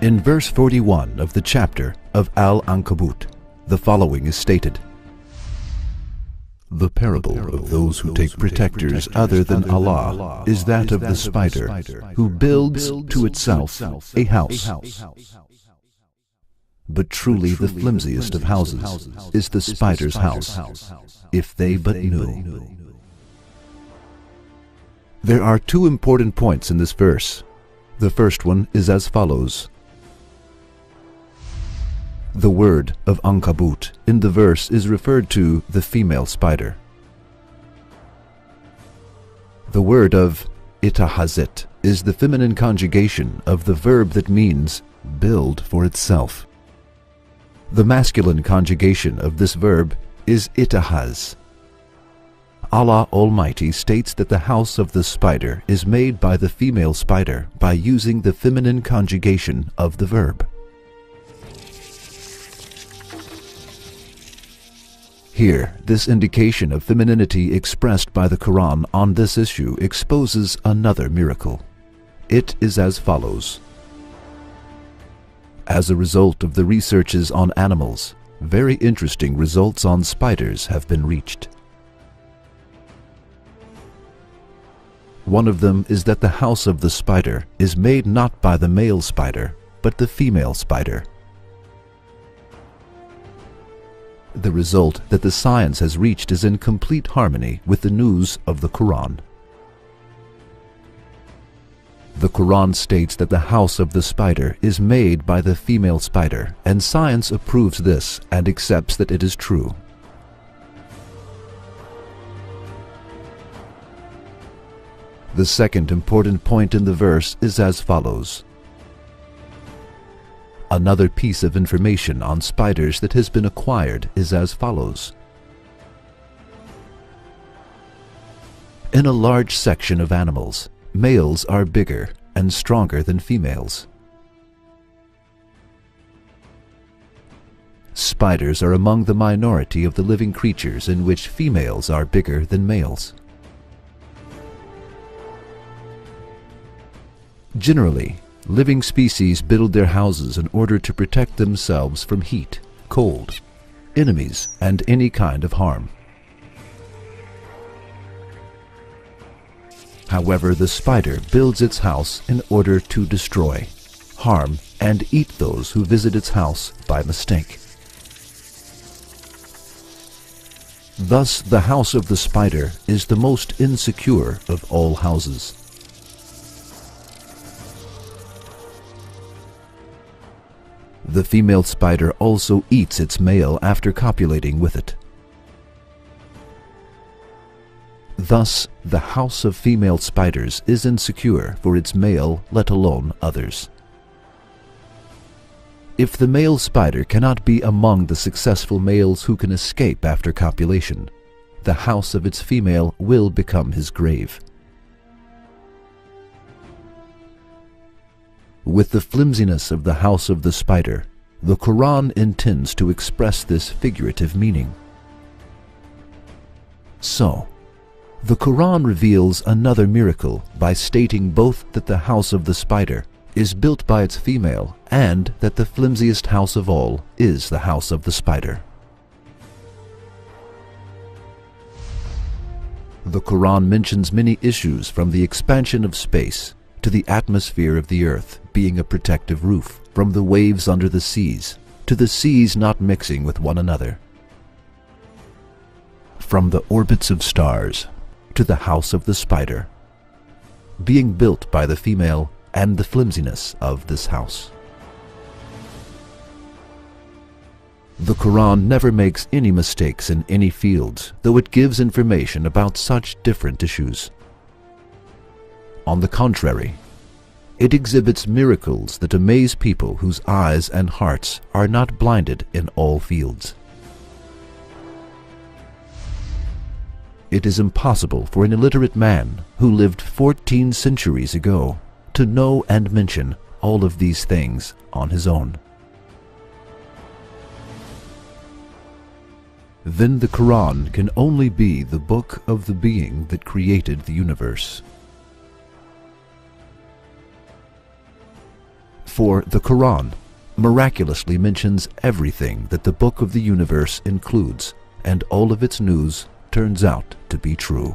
In verse 41 of the chapter of Al-Ankabut, the following is stated: "The parable of those who take protectors other than Allah is that of the spider who builds to itself a house. But truly the flimsiest of houses is the spider's house, if they but knew." There are two important points in this verse. The first one is as follows. The word of عنکبوت in the verse is referred to the female spider. The word of اتخذت is the feminine conjugation of the verb that means build for itself. The masculine conjugation of this verb is اتخذ. Allah Almighty states that the house of the spider is made by the female spider by using the feminine conjugation of the verb. Here, this indication of femininity expressed by the Quran on this issue exposes another miracle. It is as follows. As a result of the researches on animals, very interesting results on spiders have been reached. One of them is that the house of the spider is made not by the male spider, but the female spider. The result that the science has reached is in complete harmony with the news of the Quran. The Quran states that the house of the spider is made by the female spider, and science approves this and accepts that it is true. The second important point in the verse is as follows. Another piece of information on spiders that has been acquired is as follows. In a large section of animals, males are bigger and stronger than females. Spiders are among the minority of the living creatures in which females are bigger than males. Generally, living species build their houses in order to protect themselves from heat, cold, enemies, and any kind of harm. However, the spider builds its house in order to destroy, harm, and eat those who visit its house by mistake. Thus, the house of the spider is the most insecure of all houses. The female spider also eats its male after copulating with it. Thus, the house of female spiders is insecure for its male, let alone others. If the male spider cannot be among the successful males who can escape after copulation, the house of its female will become his grave. With the flimsiness of the house of the spider, the Quran intends to express this figurative meaning. So, the Quran reveals another miracle by stating both that the house of the spider is built by its female and that the flimsiest house of all is the house of the spider. The Quran mentions many issues from the expansion of space to the atmosphere of the earth being a protective roof, from the waves under the seas to the seas not mixing with one another, from the orbits of stars to the house of the spider, being built by the female and the flimsiness of this house. The Quran never makes any mistakes in any fields, though it gives information about such different issues. On the contrary, it exhibits miracles that amaze people whose eyes and hearts are not blinded in all fields. It is impossible for an illiterate man who lived 14 centuries ago to know and mention all of these things on his own. Then the Quran can only be the book of the being that created the universe. For the Quran miraculously mentions everything that the book of the universe includes, and all of its news turns out to be true.